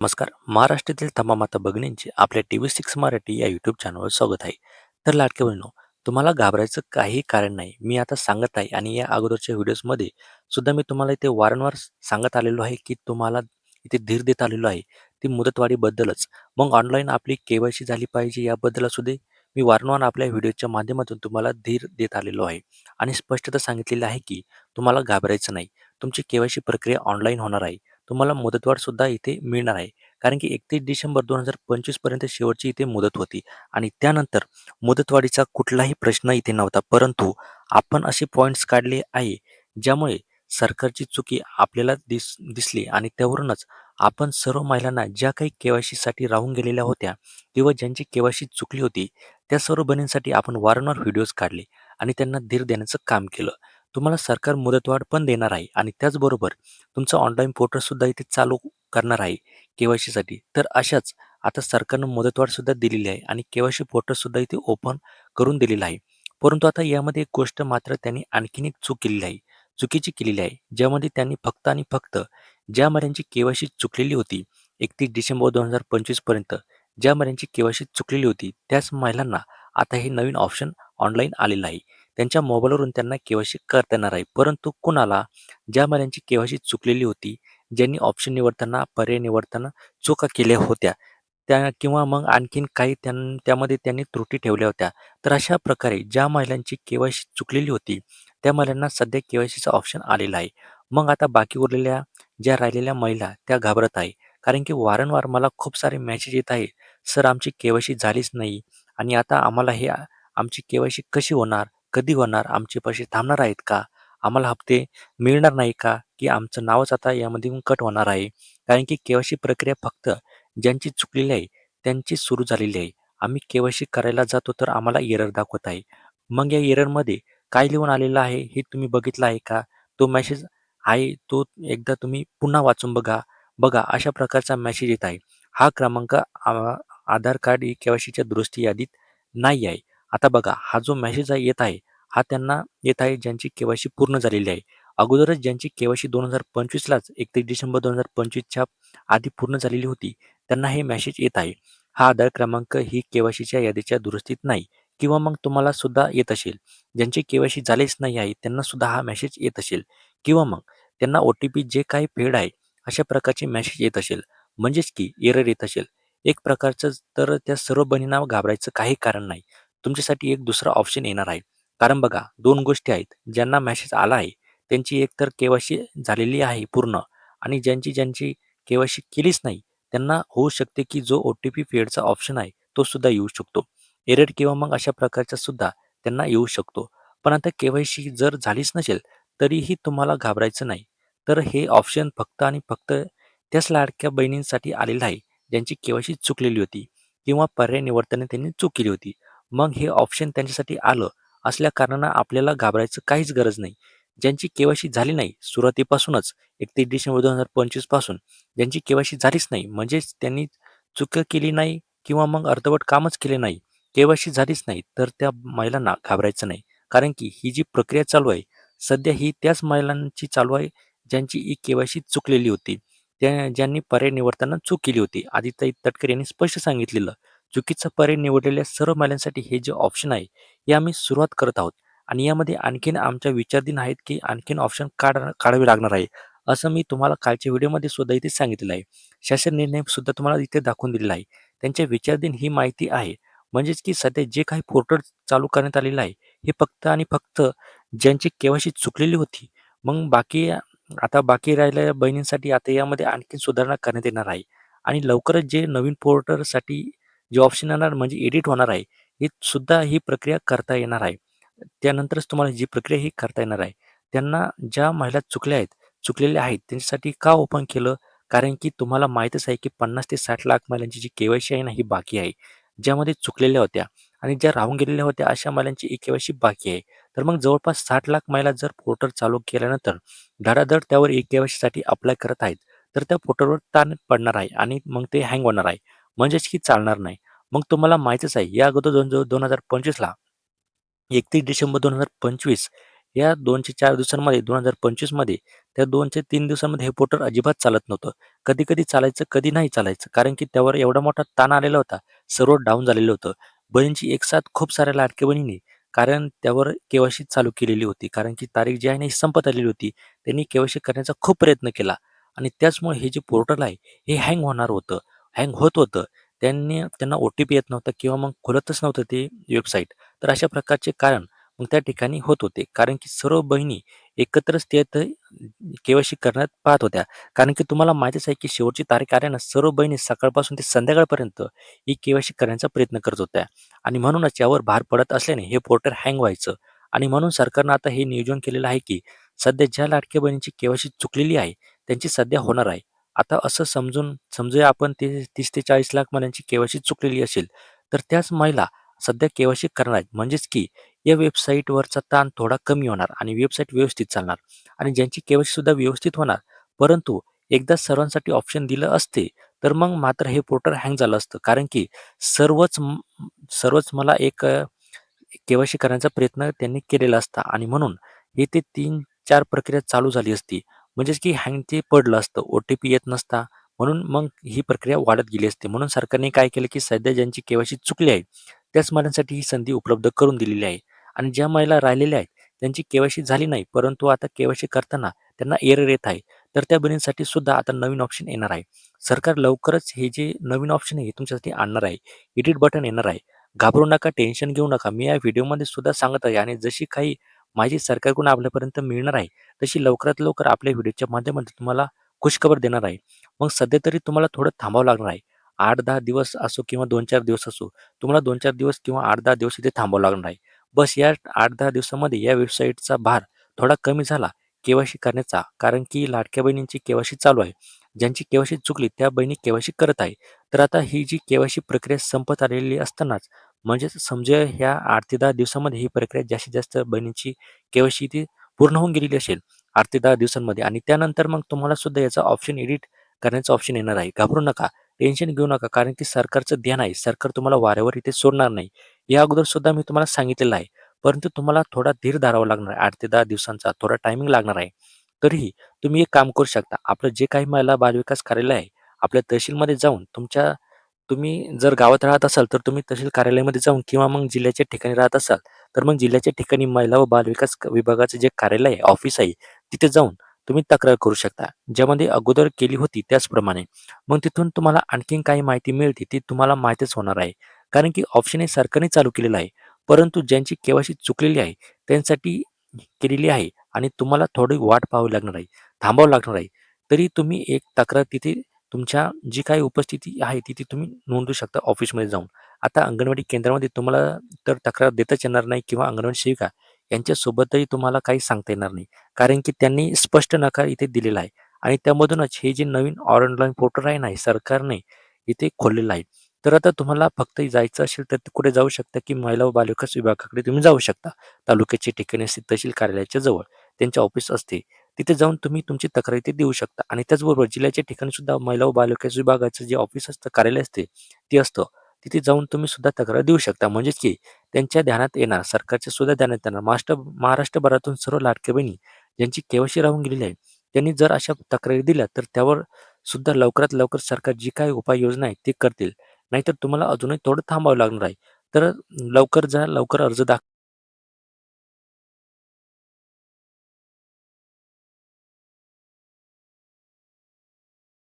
नमस्कार. महाराष्ट्रातील तमाम आता भगिनींचे आपल्या TV6 मराठी या यूट्यूब चॅनलवर स्वागत आहे. तर लाडके बहिणो, तुम्हाला घाबरायचं काही कारण नाही. मी आता सांगत आहे आणि या अगोदरच्या व्हिडिओजमध्ये सुद्धा मी तुम्हाला इथे वारंवार सांगत आलेलो आहे, की तुम्हाला इथे धीर देत आलेलो आहे. ती मुदतवाढीबद्दलच. मग ऑनलाईन आपली के-वाय-सी झाली पाहिजे याबद्दल असू दे, मी वारंवार आपल्या व्हिडिओच्या माध्यमातून तुम्हाला धीर देत आलेलो आहे आणि स्पष्टता सांगितलेली आहे, की तुम्हाला घाबरायचं नाही. तुमची के-वाय-सी प्रक्रिया ऑनलाईन होणार आहे. तुम्हाला मुदतवाढ सुद्धा इथे मिळणार आहे. कारण की 31 डिसेंबर 2025 पर्यंत शेवटची इथे मुदत होती आणि त्यानंतर मुदतवाढीचा कुठलाही प्रश्न इथे नव्हता. परंतु आपण असे पॉइंट्स काढले आहे, ज्यामुळे सरकारची चुकी आपल्याला दिसली आणि त्यावरूनच आपण सर्व महिलांना ज्या काही के-वाय-सीसाठी राहून गेलेल्या होत्या किंवा ज्यांची के-वाय-सी चुकली होती, त्या सर्व बहिणींसाठी आपण वारंवार व्हिडिओज काढले आणि त्यांना धीर देण्याचं काम केलं. तुम्हाला सरकार मुदतवाढ पण देणार आहे आणि त्याचबरोबर तुमचं ऑनलाईन पोर्टलसुद्धा इथे चालू करणार आहे के-वाय-सीसाठी. तर अशाच आता सरकारनं मुदतवाढसुद्धा दिलेली आहे आणि के-वाय-सी पोर्टलसुद्धा इथे ओपन करून दिलेलं आहे. परंतु आता यामध्ये एक गोष्ट मात्र त्यांनी आणखीन एक चूक केलेली आहे, चुकीची केलेली आहे. ज्यामध्ये त्यांनी फक्त आणि फक्त ज्या महिलांची के-वाय-सी चुकलेली होती 31 डिसेंबर 2025 पर्यंत ज्या महिलांची के-वाय-सी चुकलेली होती, त्याच महिलांना आता हे नवीन ऑप्शन ऑनलाईन आलेलं आहे. त्यांच्या मोबाईलवरून त्यांना के-वाय-सी करता येणार आहे. परंतु कुणाला? ज्या महिलांची के-वाय-सी चुकलेली होती, ज्यांनी ऑप्शन निवडताना, पर्याय निवडताना चुका केल्या होत्या, त्या किंवा मग आणखीन काही त्यामध्ये त्यांनी त्रुटी ठेवल्या होत्या. तर अशा प्रकारे ज्या महिलांची के-वाय-सी चुकलेली होती, त्या महिलांना सध्या के-वाय-सीचा ऑप्शन आलेला आहे. मग आता बाकी उरलेल्या ज्या राहिलेल्या महिला त्या घाबरत आहे. कारण की वारंवार मला खूप सारे मेसेज येत आहे, "सर आमची के-वाय-सी झालीच नाही आणि आता आम्हाला आमची के-वाय-सी कशी होणार? कधी होणार? आमचे पैसे थांबणार आहेत का? आम्हाला हप्ते मिळणार नाही का? की आमचं नावच आता यामध्ये कट होणार आहे?" कारण की के-वाय-सी प्रक्रिया फक्त ज्यांची चुकलेली आहे त्यांची सुरू झालेली आहे. आम्ही के-वाय-सी करायला जातो तर आम्हाला एरर दाखवत आहे. मग या एररमध्ये काय लिहून आलेलं आहे हे तुम्ही बघितलं आहे का? तो मेसेज आहे तो एकदा तुम्ही पुन्हा वाचून बघा. बघा अशा प्रकारचा मेसेज येत आहे. हा क्रमांक आधार कार्ड के-वाय-सीच्या दुरुस्ती यादीत नाही आहे. आता बघा हा जो मेसेज येत आहे, हा त्यांना येत आहे ज्यांची के-वाय-सी पूर्ण झालेली आहे. अगोदरच ज्यांची के-वाय-सी 2025लाच 31 डिसेंबर 2025च्या आधी पूर्ण झालेली होती, त्यांना हे मेसेज येत आहे. हा आधार क्रमांक ही के-वाय-सीच्या यादीच्या दुरुस्तीत नाही किंवा मग तुम्हाला सुद्धा येत असेल. ज्यांची के-वाय-सी झालीच नाही आहे, त्यांना सुद्धा हा मेसेज येत असेल किंवा मग त्यांना ओ-टी-पी जे काही पेड आहे, अशा प्रकारचे मेसेज येत असेल. म्हणजेच की एरर येत असेल. एक प्रकारचं तर त्या सर्व बहिणींना घाबरायचं काही कारण नाही. तुमच्यासाठी एक दुसरा ऑप्शन येणार आहे. कारण बघा 2 गोष्टी आहेत. ज्यांना मेसेज आला आहे, त्यांची एकतर के-वाय-सी झालेली आहे पूर्ण आणि ज्यांची के-वाय-सी केलीच नाही, त्यांना होऊ शकते की जो ओ-टी-पी पेडचा ऑप्शन आहे, तो सुद्धा येऊ शकतो. एरर किंवा मग अशा प्रकारचा सुद्धा त्यांना येऊ शकतो. पण आता के-वाय-सी जर झालीच नसेल, तरीही तुम्हाला घाबरायचं नाही. तर हे ऑप्शन फक्त आणि फक्त त्याच लाडक्या बहिणींसाठी आलेलं आहे, ज्यांची के-वाय-सी चुकलेली होती किंवा पर्याय निवडताना त्यांनी चूक केली होती. मग हे ऑप्शन त्यांच्यासाठी आलं असल्या कारणानं आपल्याला घाबरायचं काहीच गरज नाही. ज्यांची के-वाय-सी झाली नाही सुरुवातीपासूनच 31 डिसेंबर 2025 पासून ज्यांची के-वाय-सी झालीच नाही म्हणजेच त्यांनी चुका केली नाही किंवा मग अर्धवट कामच केले नाही, के-वाय-सी झालीच नाही, तर त्या महिलांना घाबरायचं नाही. कारण की ही जी प्रक्रिया चालू आहे, सध्या ही त्याच महिलांची चालू आहे, ज्यांची ही के-वाय-सी चुकलेली होती. ज्यांनी पर्याय निवडताना चूक केली होती. आदिताई तटकरे यांनी स्पष्ट सांगितलेलं, चुकीचा पर्याय निवडलेल्या सर्व महिलांसाठी हे जे ऑप्शन आहे, हे आम्ही सुरुवात करत आहोत आणि यामध्ये आणखीन आमच्या विचारधीन आहेत, की आणखीन ऑप्शन काढावे लागणार आहे. असं मी तुम्हाला कालच्या व्हिडिओमध्ये सुद्धा इथे सांगितलेलं आहे. शासन निर्णय सुद्धा तुम्हाला इथे दाखवून दिलेला आहे. त्यांच्या विचारधीन ही माहिती आहे. म्हणजेच की सध्या जे काही पोर्टल चालू करण्यात आलेलं आहे, हे फक्त आणि फक्त ज्यांची के-वाय-सी चुकलेली होती. मग बाकी राहिलेल्या बहिणींसाठी आता यामध्ये आणखी सुधारणा करण्यात येणार आहे आणि लवकरच जे नवीन पोर्टलसाठी जे ऑप्शन येणार म्हणजे एडिट होणार आहे, हे सुद्धा ही प्रक्रिया करता येणार आहे. त्यानंतरच तुम्हाला जी प्रक्रिया ही करता येणार आहे. त्यांना ज्या महिला चुकलेल्या आहेत त्यांच्यासाठी का ओपन केलं? कारण की तुम्हाला माहीतच आहे की 50 ते 60 लाख महिलांची जी के-वाय-सी आहे ना, ही बाकी आहे. ज्यामध्ये चुकलेल्या होत्या आणि ज्या राहून गेलेल्या होत्या अशा महिलांची ई के-वाय-सी बाकी आहे. तर मग जवळपास 60 लाख महिला जर पोर्टल चालू केल्यानंतर धडाधड त्यावर ई के-वाय-सीसाठी अप्लाय करत आहेत, तर त्या पोर्टलवर ताण पडणार आहे आणि मग ते हँग होणार आहे. म्हणजेच की चालणार नाही. मग तुम्हाला माहीतच आहे या अगोदर 2025ला 31 डिसेंबर 2025 या 2 ते 4 दिवसांमध्ये 2025 मध्ये त्या 2 ते 3 दिवसांमध्ये हे पोर्टल अजिबात चालत नव्हतं. कधी-कधी चालायचं, कधी नाही चालायचं. कारण की त्यावर एवढा मोठा ताण आलेला होता. सर्व्हर डाऊन झालेलं होतं. बहिणींची एक साथ खूप साऱ्या लाडक्या बहिणींनी कारण त्यावर के-वाय-सी चालू केलेली होती. कारण की तारीख जी आहे ना, ही संपत आलेली होती. त्यांनी के-वाय-सी करण्याचा खूप प्रयत्न केला आणि त्याचमुळे हे जे पोर्टल आहे, हे हँग होणार होतं. हँग होत होतं. त्यांना ओ-टी-पी येत नव्हता किंवा मग खुलतच नव्हतं ते वेबसाईट. तर अशा प्रकारचे कारण मग त्या ठिकाणी होत होते. कारण की सर्व बहिणी एकत्रच ते के-वाय-सी करण्यात पाहत होत्या. कारण की तुम्हाला माहितीच आहे की शेवटची तारीख आली ना, सर्व बहिणी सकाळपासून ते संध्याकाळपर्यंत ही के-वाय-सी करण्याचा प्रयत्न करत होत्या आणि म्हणूनच यावर भार पडत असल्याने हे पोर्टल हँग व्हायचं आणि म्हणून सरकारनं आता हे नियोजन केलेलं आहे की सध्या ज्या लाडक्या बहिणीची के-वाय-सी चुकलेली आहे, त्यांची सध्या होणार आहे. आता असं समजूया आपण ते 30 ते 40 लाख महिलांची के-वाय-सी चुकलेली असेल, तर त्याच महिला सध्या के-वाय-सी करणार आहेत. म्हणजेच की या वेबसाईटवरचा ताण थोडा कमी होणार आणि वेबसाईट व्यवस्थित चालणार आणि ज्यांची के-वाय-सी सुद्धा व्यवस्थित होणार. परंतु एकदा सर्वांसाठी ऑप्शन दिलं असते, तर मग मात्र हे पोर्टल हँग झालं असतं. कारण की सर्वच मला एक के-वाय-सी करण्याचा प्रयत्न त्यांनी केलेला असता आणि म्हणून हे ते 3-4 प्रक्रिया चालू झाली असती. म्हणजेच की हँग ते पडलं असतं. ओ-टी-पी येत नसता. म्हणून मग ही प्रक्रिया वाढत गेली असती. म्हणून सरकारने काय केलं, की सध्या ज्यांची के-वाय-सी चुकली आहे, त्याच महिलांसाठी ही संधी उपलब्ध करून दिलेली आहे. आणि ज्या महिला राहिलेल्या आहेत, त्यांची के-वाय-सी झाली नाही, परंतु आता के-वाय-सी करताना त्यांना एरर येत आहे. तर त्या बहिणींसाठी सुद्धा आता नवीन ऑप्शन येणार आहे. सरकार लवकरच हे जे नवीन ऑप्शन आहे, हे तुमच्यासाठी आणणार आहे. एडिट बटन येणार आहे. घाबरू नका, टेन्शन घेऊ नका. मी या व्हिडिओमध्ये सुद्धा सांगत आहे आणि जशी काही माहिती सरकारकडून आपल्यापर्यंत मिळणार आहे, तशी लवकरात लवकर आपल्या व्हिडिओच्या माध्यमातून तुम्हाला खुशखबर देणार आहे. मग सध्या तरी तुम्हाला थोडं थांबावं लागणार आहे. 8-10 दिवस असो किंवा 2-4 दिवस असो, तुम्हाला 2-4 दिवस किंवा 8-10 दिवस इथे थांबावं लागणार आहे. बस या 8-10 दिवसामध्ये या वेबसाईटचा भार थोडा कमी झाला के-वाय-सी करण्याचा. कारण की लाडक्या बहिणींची के-वाय-सी चालू आहे. ज्यांची के-वाय-सी चुकली त्या बहिणी के-वाय-सी करत आहे. तर आता ही जी के-वाय-सी प्रक्रिया संपत आलेली असतानाच म्हणजेच समजा ह्या 8 ते 10 दिवसामध्ये ही प्रक्रिया जास्तीत जास्त बहिणींची के-वाय-सी ती पूर्ण होऊन गेलेली असेल 8 ते 10 दिवसांमध्ये आणि त्यानंतर मग तुम्हाला सुद्धा याचा ऑप्शन एडिट करण्याचा ऑप्शन येणार आहे. घाबरू नका, टेन्शन घेऊ नका कारण की सरकारचं ध्यान आहे. सरकार तुम्हाला वाऱ्यावर इथे सोडणार नाही. या अगोदर सुद्धा मी तुम्हाला सांगितलेलं आहे. परंतु तुम्हाला थोडा धीर धरावा लागणार आहे. 8 ते 10 दिवसांचा थोडा टायमिंग लागणार आहे. तरीही तुम्ही एक काम करू शकता. आपलं जे काही महिला बालविकास कार्यालय आहे, आपल्या तहसीलमध्ये जाऊन तुम्ही जर गावात राहत असाल, तर तुम्ही तहसील कार्यालयामध्ये जाऊन किंवा मग जिल्ह्याच्या ठिकाणी राहत असाल, तर मग जिल्ह्याच्या ठिकाणी महिला व बालविकास विभागाचं जे कार्यालय आहे, ऑफिस आहे, तिथे जाऊन तुम्ही तक्रार करू शकता. ज्यामध्ये अगोदर केली होती त्याचप्रमाणे. मग तिथून तुम्हाला आणखीन काही माहिती मिळते, ती तुम्हाला माहीतच होणार आहे. कारण की ऑप्शन हे सरकारने चालू केलेलं आहे. परंतु ज्यांची के-वाय-सी चुकलेली आहे, त्यांसाठी केलेली आहे आणि तुम्हाला थोडी वाट पाहावी लागणार आहे, थांबावं लागणार आहे. तरी तुम्ही एक तक्रार तिथे तुमच्या जी काही उपस्थिती आहे तिथे तुम्ही नोंदवू शकता ऑफिसमध्ये जाऊन. आता अंगणवाडी केंद्रामध्ये तुम्हाला तर तक्रार देताच येणार नाही किंवा अंगणवाडी सेविका यांच्यासोबतही तुम्हाला काही सांगता येणार नाही. कारण की त्यांनी स्पष्ट नकार इथे दिलेला आहे आणि त्यामधूनच हे जे नवीन ऑनलाईन पोर्टल आहे ना, हे सरकारने इथे खोललेलं आहे. तर आता तुम्हाला फक्त जायचं असेल तर कुठे जाऊ शकता, की महिला व बालविकास विभागाकडे तुम्ही जाऊ शकता. तालुक्याच्या ठिकाणी असते तहसील कार्यालयाच्या जवळ त्यांचे ऑफिस असते. तिथे जाऊन तुम्ही तुमची तक्रार इथे देऊ शकता आणि त्याचबरोबर जिल्ह्याच्या ठिकाणी सुद्धा महिला व बालविकास विभागाचं जे ऑफिस असतं, कार्यालय असते, ते असतं. तिथे जाऊन तुम्ही सुद्धा तक्रार देऊ शकता. म्हणजेच की त्यांच्या ध्यानात येणार, सरकारच्या सुद्धा ध्यानात येणार. महाराष्ट्रभरातून सर्व लाडक्या बहिणी ज्यांची के-वाय-सी राहून गेलेली आहे, त्यांनी जर अशा तक्रारी दिल्या, तर त्यावर सुद्धा लवकरात लवकर सरकार जी काही उपाययोजना आहे, ती करतील. नाहीतर तुम्हाला अजूनही थोडं थांबावं लागणार आहे. तर लवकर जा, लवकर अर्ज दाखल